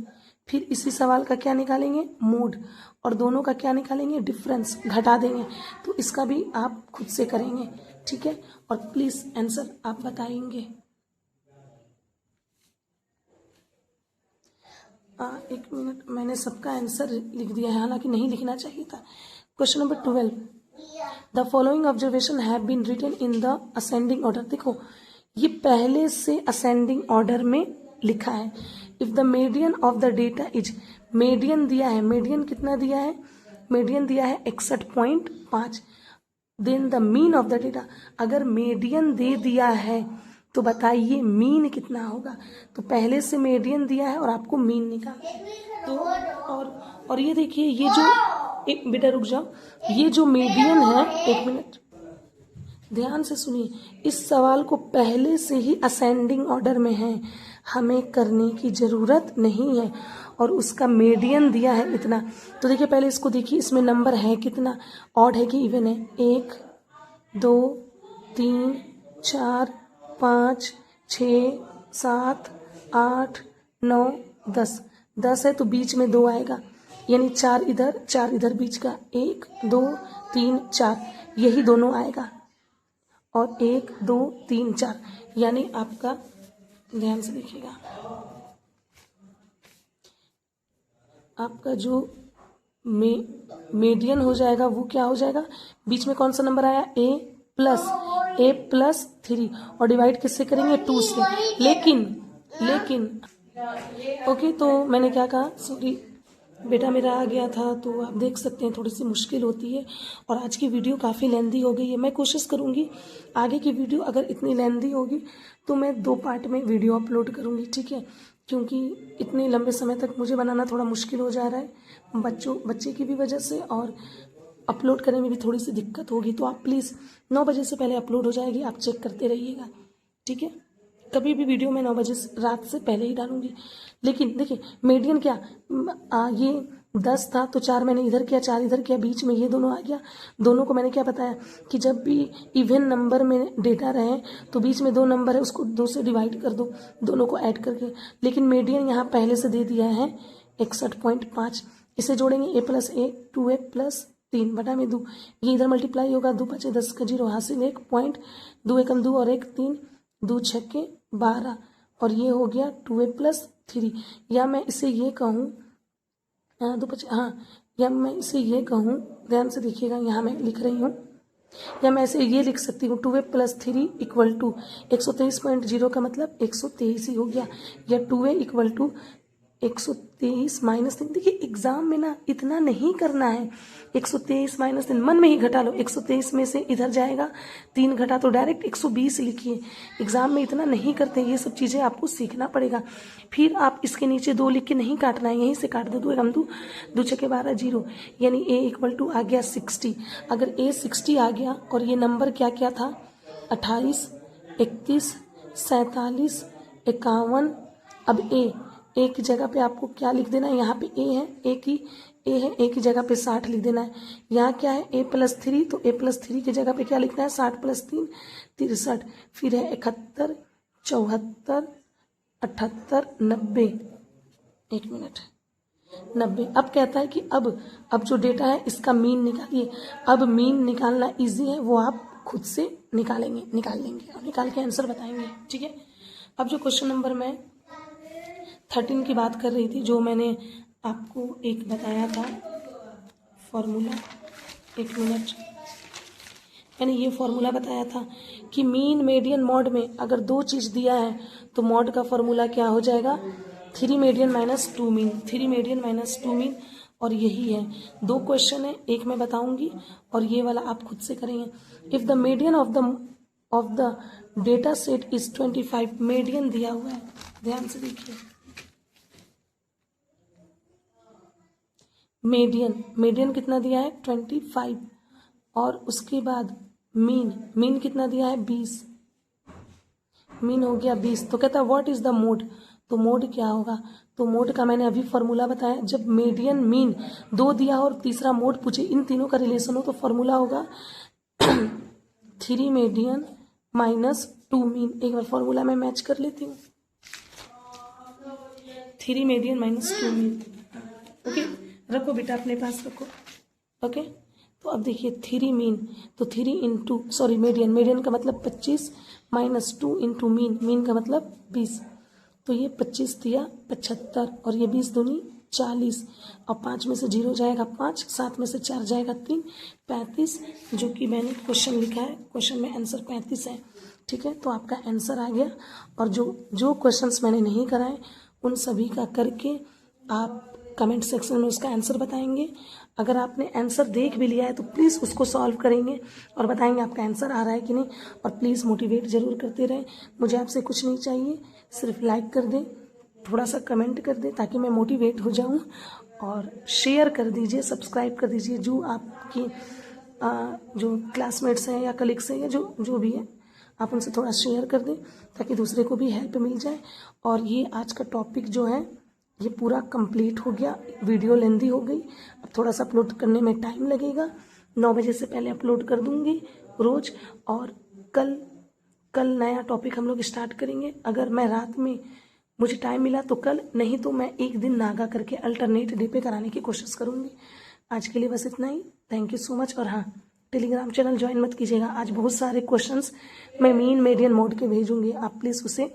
फिर इसी सवाल का क्या निकालेंगे, मोड, और दोनों का क्या निकालेंगे, डिफरेंस, घटा देंगे। तो इसका भी आप खुद से करेंगे, ठीक है। और प्लीज आंसर आप बताएंगे। एक मिनट, मैंने सबका आंसर लिख दिया है, हालांकि नहीं लिखना चाहिए था। Question number 12। The following observation have been written in the ascending order. देखो ये पहले से असेंडिंग ऑर्डर में लिखा है। If the median of the data is, median दिया है, मीडियन कितना दिया है, मीडियन दिया है 61.5। Then the mean of the data, अगर मीडियन दे दिया है तो बताइए मीन कितना होगा। तो पहले से मीडियन दिया है और आपको मीन निकालना। तो और ये देखिए, ये जो, एक बेटा रुक जाओ, ये जो मीडियन है, एक मिनट ध्यान से सुनिए, इस सवाल को पहले से ही असेंडिंग ऑर्डर में है, हमें करने की जरूरत नहीं है। और उसका मीडियन दिया है इतना। तो देखिए पहले इसको देखिए, इसमें नंबर है कितना, ऑड है कि इवन है, 1 2 3 4 5 6 7 8 9 10, 10 है तो बीच में 2 आएगा, यानी 4 इधर बीच का, 1 2 3 4, यही दोनों आएगा, और 1 2 3 4, यानी आपका, ध्यान से देखिएगा, आपका जो मीडियन हो जाएगा वो क्या हो जाएगा, बीच में कौन सा नंबर आया, a प्लस 3, और डिवाइड किससे करेंगे, 2 से। लेकिन ओके, तो मैंने क्या कहा, सॉरी बेटा मेरा आ गया था, तो आप देख सकते हैं थोड़ी सी मुश्किल होती है। और आज की वीडियो काफ़ी लेंदी हो गई है। मैं कोशिश करूँगी आगे की वीडियो अगर इतनी लेंदी होगी तो मैं 2 पार्ट में वीडियो अपलोड करूँगी, ठीक है, क्योंकि इतने लंबे समय तक मुझे बनाना थोड़ा मुश्किल हो जा रहा है बच्चे की भी वजह से, और अपलोड करने में भी थोड़ी सी दिक्कत होगी। तो आप प्लीज़ 9 बजे से पहले अपलोड हो जाएगी, आप चेक करते रहिएगा, ठीक है। कभी भी वीडियो मैं 9 बजे रात से पहले ही डालूंगी। लेकिन देखिए मीडियन क्या, ये 10 था तो 4 मैंने इधर किया, 4 इधर किया, बीच में ये दोनों आ गया। दोनों को मैंने क्या बताया कि जब भी इवन नंबर में डेटा रहे तो बीच में 2 नंबर है, उसको 2 से डिवाइड कर दो, दोनों को ऐड करके। लेकिन मीडियन यहाँ पहले से दे दिया है 61.5। इसे जोड़ेंगे, a प्लस 2a प्लस 3 बटा में 2, ये इधर मल्टीप्लाई होगा, 2 5 10 का 0 हासिल 1 पॉइंट, 2 एकम 2 और 1 3, 2 6 12, और ये हो गया 2a प्लस 3। या मैं इसे ये कहूँ, या मैं इसे ये कहूँ, ध्यान से देखिएगा, यहाँ मैं लिख रही हूँ, या मैं इसे ये लिख सकती हूँ 2a प्लस 3 इक्वल टू 123.0 का मतलब 123 ही हो गया, या 2a इक्वल टू 123 माइनस 3। देखिए एग्जाम में ना इतना नहीं करना है, 123 माइनस 3 मन में ही घटा लो, 123 में से इधर जाएगा 3 घटा तो डायरेक्ट 120 लिखिए। एग्जाम में इतना नहीं करते, ये सब चीज़ें आपको सीखना पड़ेगा। फिर आप इसके नीचे 2 लिख के नहीं काटना है, यहीं से काट दो, 2 एकम 2, 2 छके 12 0, यानी a इक्वल टू आ गया 60। अगर a 60 आ गया और ये नंबर क्या क्या था, 28 31 47 51, अब a की जगह पे आपको क्या लिख देना है, यहाँ पे a है, a की जगह पे 60 लिख देना है। यहाँ क्या है, a प्लस 3, तो a प्लस 3 की जगह पे क्या लिखना है, 60 प्लस 3 63, फिर है 71 74 78 90, 1 मिनट 90। अब कहता है कि अब जो डेटा है इसका मीन निकालिए। अब मीन निकालना इजी है, वो आप खुद से निकाल लेंगे और निकाल के आंसर बताएंगे, ठीक है। अब जो क्वेश्चन नंबर मैं 13 की बात कर रही थी, जो मैंने आपको एक बताया था फॉर्मूला, 1 मिनट, मैंने ये फॉर्मूला बताया था कि मीन मीडियन मॉड में अगर 2 चीज़ दिया है तो मॉड का फॉर्मूला क्या हो जाएगा, 3 median minus 2 mean, 3 median minus 2 mean. और यही है। 2 क्वेश्चन है, एक मैं बताऊंगी और ये वाला आप खुद से करेंगे। If the median of the data set is 25, median दिया हुआ है, ध्यान से देखिए। मीडियन कितना दिया है 25, और उसके बाद मीन कितना दिया है 20, मीन हो गया 20। तो कहता है व्हाट इज द मोड, तो मोड क्या होगा, तो मोड का मैंने अभी फॉर्मूला बताया, जब मीडियन मीन 2 दिया और तीसरा मोड पूछे, इन तीनों का रिलेशन हो तो फॉर्मूला होगा 3 मीडियन माइनस 2 मीन। एक बार फॉर्मूला में मैच कर लेती हूँ, 3 मीडियन माइनस 2 मीन। ओके, रखो बेटा अपने पास रखो। ओके, तो अब देखिए 3 मीन, तो 3 इंटू सॉरी मीडियन का मतलब 25 माइनस 2 इंटू मीन का मतलब 20। तो ये 25 दिया 75 और ये 20 दूनी 40, और 5 में से 0 जाएगा 5, 7 में से 4 जाएगा 3, 35, जो कि मैंने क्वेश्चन लिखा है, क्वेश्चन में आंसर 35 है। ठीक है, तो आपका आंसर आ गया। और जो क्वेश्चंस मैंने नहीं कराए उन सभी का करके आप कमेंट सेक्शन में उसका आंसर बताएंगे। अगर आपने आंसर देख भी लिया है तो प्लीज़ उसको सॉल्व करेंगे और बताएंगे आपका आंसर आ रहा है कि नहीं। और प्लीज़ मोटिवेट ज़रूर करते रहें, मुझे आपसे कुछ नहीं चाहिए, सिर्फ लाइक कर दें, थोड़ा सा कमेंट कर दें ताकि मैं मोटिवेट हो जाऊं, और शेयर कर दीजिए, सब्सक्राइब कर दीजिए। जो आपकी जो क्लासमेट्स हैं या कलीग्स हैं या जो भी है, आप उनसे थोड़ा शेयर कर दें ताकि दूसरे को भी हेल्प मिल जाए। और ये आज का टॉपिक जो है ये पूरा कंप्लीट हो गया। वीडियो लेंदी हो गई, अब थोड़ा सा अपलोड करने में टाइम लगेगा, 9 बजे से पहले अपलोड कर दूंगी रोज। और कल नया टॉपिक हम लोग स्टार्ट करेंगे। अगर मैं रात में मुझे टाइम मिला तो कल, नहीं तो मैं एक दिन नागा करके अल्टरनेट डे पे कराने की कोशिश करूंगी। आज के लिए बस इतना ही, थैंक यू सो मच। और हाँ, टेलीग्राम चैनल ज्वाइन मत कीजिएगा, आज बहुत सारे क्वेश्चंस मैं मीन मीडियन मोड के भेजूंगी, आप प्लीज़ उसे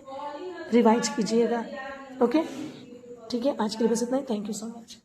रिवाइज कीजिएगा। ओके, ठीक है, आज के लिए बस इतना ही, थैंक यू सो मच।